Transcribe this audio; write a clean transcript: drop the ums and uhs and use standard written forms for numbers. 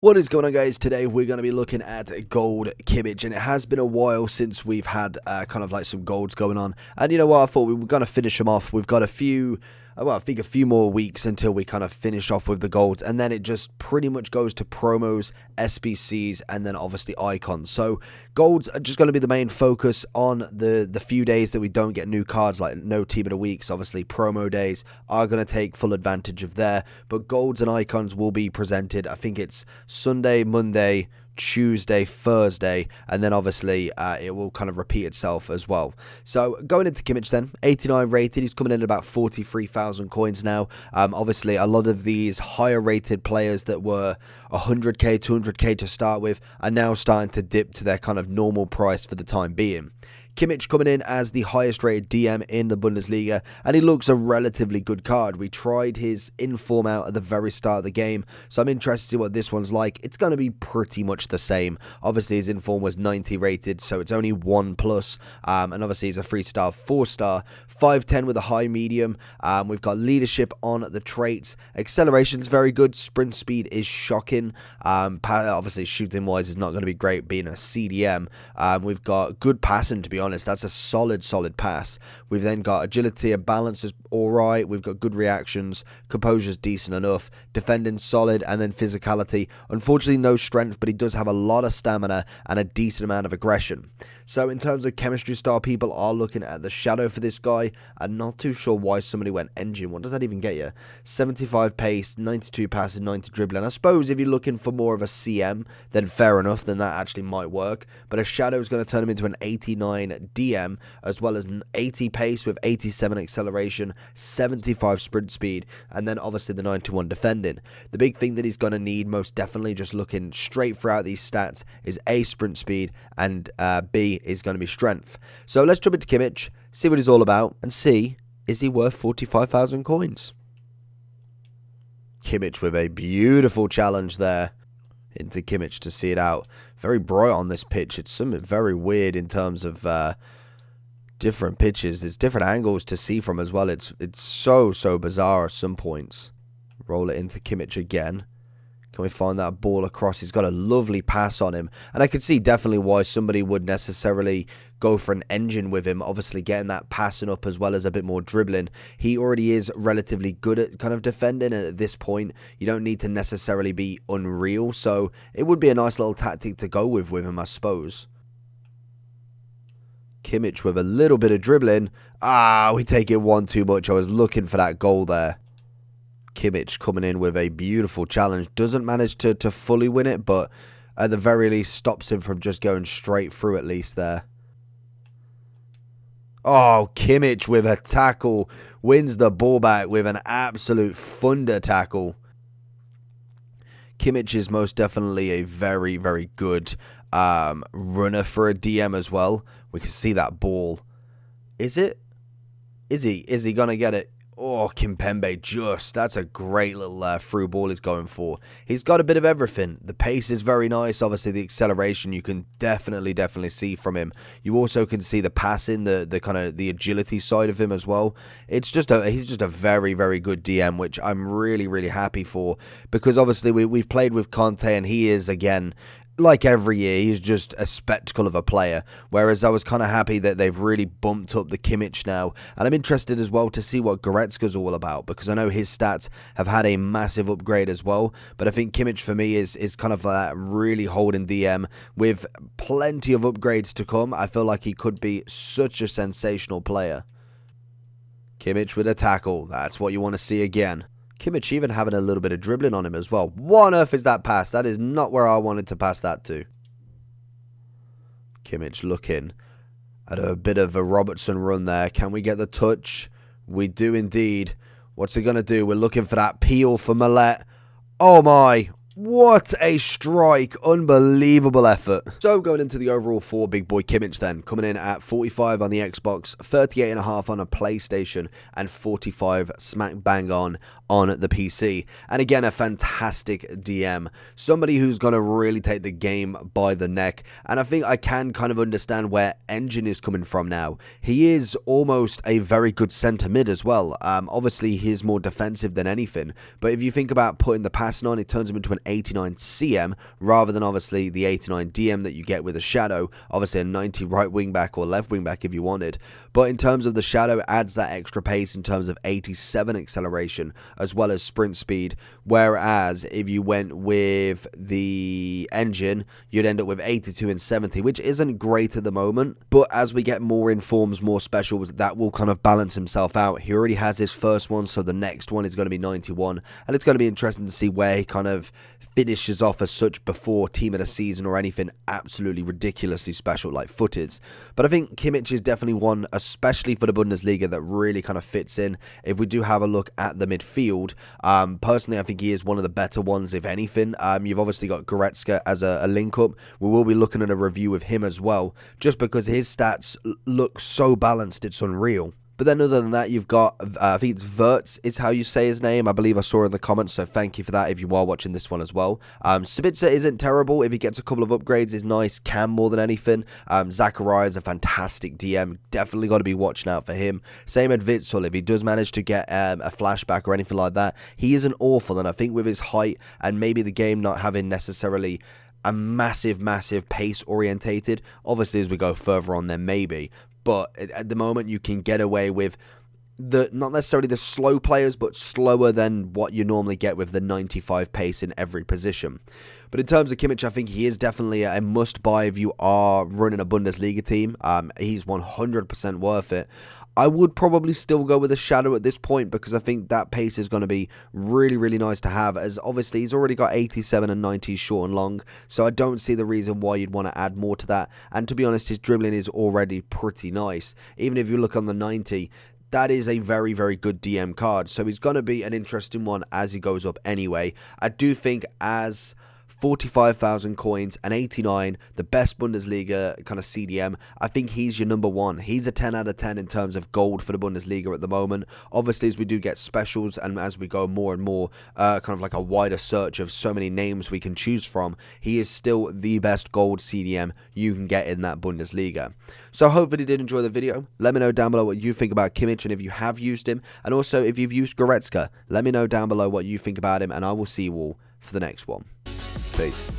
What is going on, guys? Today we're going to be looking at gold Kimmich, and it has been a while since we've had kind of like some golds going on. And you know what, I thought we were going to finish them off. We've got a few, well, I think a few more weeks until we kind of finish off with the golds, and then it just pretty much goes to promos, SBCs, and then obviously icons. So golds are just going to be the main focus on the few days that we don't get new cards, like no team of the weeks. Obviously promo days are going to take full advantage of there, but golds and icons will be presented. I think it's Sunday, Monday, Tuesday, Thursday, and then obviously it will kind of repeat itself as well. So going into Kimmich then, 89 rated, he's coming in at about 43,000 coins now. Obviously a lot of these higher rated players that were 100k, 200k to start with are now starting to dip to their kind of normal price for the time being. Kimmich coming in as the highest rated DM in the Bundesliga, and he looks a relatively good card. We tried his inform out at the very start of the game, so I'm interested to see what this one's like. It's going to be pretty much the same. Obviously his inform was 90 rated, so it's only 1+, and obviously he's a 3-star, 4-star, 5'10 with a high medium. We've got leadership on the traits. Acceleration's very good. Sprint speed is shocking. Obviously shooting wise is not going to be great being a CDM. We've got good passing, to be honest. That's a solid pass. We've then got agility and balance is alright. We've got good reactions. Composure's decent enough. Defending solid, and then physicality. Unfortunately no strength, but he does have a lot of stamina and a decent amount of aggression. So in terms of chemistry style, people are looking at the shadow for this guy. I'm not too sure why somebody went engine. What does that even get you? 75 pace, 92 passing, 90 dribbling. I suppose if you're looking for more of a CM, then fair enough, then that actually might work. But a shadow is going to turn him into an 89 DM, as well as an 80 pace with 87 acceleration, 75 sprint speed, and then obviously the 91 defending. The big thing that he's going to need, most definitely, just looking straight throughout these stats, is A, sprint speed, and B, is going to be strength. So let's jump into Kimmich, see what he's all about, and see, is he worth 45,000 coins? Kimmich with a beautiful challenge there into Kimmich to see it out. Very bright on this pitch. It's something very weird in terms of different pitches. There's different angles to see from as well. It's so bizarre at some points. Roll it into Kimmich again. Can we find that ball across? He's got a lovely pass on him. And I could see definitely why somebody would necessarily go for an engine with him. Obviously getting that passing up as well as a bit more dribbling. He already is relatively good at kind of defending. And at this point, you don't need to necessarily be unreal. So it would be a nice little tactic to go with him, I suppose. Kimmich with a little bit of dribbling. We take it one too much. I was looking for that goal there. Kimmich coming in with a beautiful challenge. Doesn't manage to fully win it, but at the very least stops him from just going straight through at least there. Oh, Kimmich with a tackle. Wins the ball back with an absolute thunder tackle. Kimmich is most definitely a very good runner for a DM as well. We can see that ball. Is it? Is he going to get it? Oh, Kimpembe just. That's a great little through ball he's going for. He's got a bit of everything. The pace is very nice. Obviously, the acceleration you can definitely see from him. You also can see the passing, the kind of the agility side of him as well. It's just he's just a very good DM, which I'm really happy for, because obviously we've played with Conte, and he is, again, like every year, he's just a spectacle of a player, whereas I was kind of happy that they've really bumped up the Kimmich now, and I'm interested as well to see what Goretzka's all about, because I know his stats have had a massive upgrade as well, but I think Kimmich for me is kind of that really holding DM with plenty of upgrades to come. I feel like he could be such a sensational player. Kimmich with a tackle, that's what you want to see again. Kimmich even having a little bit of dribbling on him as well. What on earth is that pass? That is not where I wanted to pass that to. Kimmich looking at a bit of a Robertson run there. Can we get the touch? We do indeed. What's he going to do? We're looking for that peel for Millet. Oh my. What a strike. Unbelievable effort. So going into the overall for big boy Kimmich then. Coming in at 45 on the Xbox, 38.5 on a PlayStation, and 45 smack bang on the PC. And again, a fantastic DM. Somebody who's going to really take the game by the neck. And I think I can kind of understand where Engine is coming from now. He is almost a very good centre mid as well. Obviously, he's more defensive than anything. But if you think about putting the passing on, it turns him into an 89 CM rather than obviously the 89 DM that you get with a Shadow, obviously a 90 right wing back or left wing back if you wanted. But in terms of the Shadow, it adds that extra pace in terms of 87 acceleration as well as sprint speed, whereas if you went with the engine, you'd end up with 82 and 70, which isn't great at the moment, but as we get more informs, more specials, that will kind of balance himself out. He already has his first one, so the next one is going to be 91, and it's going to be interesting to see where he kind of finishes off as such before team of the season or anything absolutely ridiculously special like Footies. But I think Kimmich is definitely one, especially for the Bundesliga, that really kind of fits in. If we do have a look at the midfield, personally I think he is one of the better ones, if anything. You've obviously got Goretzka as a link-up. We will be looking at a review of him as well, just because his stats look so balanced, it's unreal. But then other than that, you've got, I think it's Verts is how you say his name. I believe I saw in the comments, so thank you for that if you are watching this one as well. Sabitzer isn't terrible. If he gets a couple of upgrades, is nice. Cam more than anything. Zachariah is a fantastic DM. Definitely got to be watching out for him. Same at Witsel. If he does manage to get a flashback or anything like that, he isn't awful. And I think with his height and maybe the game not having necessarily a massive pace orientated, obviously as we go further on then maybe, but at the moment you can get away with not necessarily the slow players, but slower than what you normally get with the 95 pace in every position. But in terms of Kimmich, I think he is definitely a must-buy if you are running a Bundesliga team. He's 100% worth it. I would probably still go with a Shadow at this point because I think that pace is going to be really nice to have, as obviously he's already got 87 and 90 short and long, so I don't see the reason why you'd want to add more to that. And to be honest, his dribbling is already pretty nice. Even if you look on the 90, that is a very good DM card, so he's going to be an interesting one as he goes up anyway. I do think as 45,000 coins and 89, the best Bundesliga kind of CDM, I think he's your number one. He's a 10 out of 10 in terms of gold for the Bundesliga at the moment. Obviously, as we do get specials and as we go more and more, kind of like a wider search of so many names we can choose from, he is still the best gold CDM you can get in that Bundesliga. So I hope that you did enjoy the video. Let me know down below what you think about Kimmich and if you have used him. And also, if you've used Goretzka, let me know down below what you think about him, and I will see you all for the next one. Peace.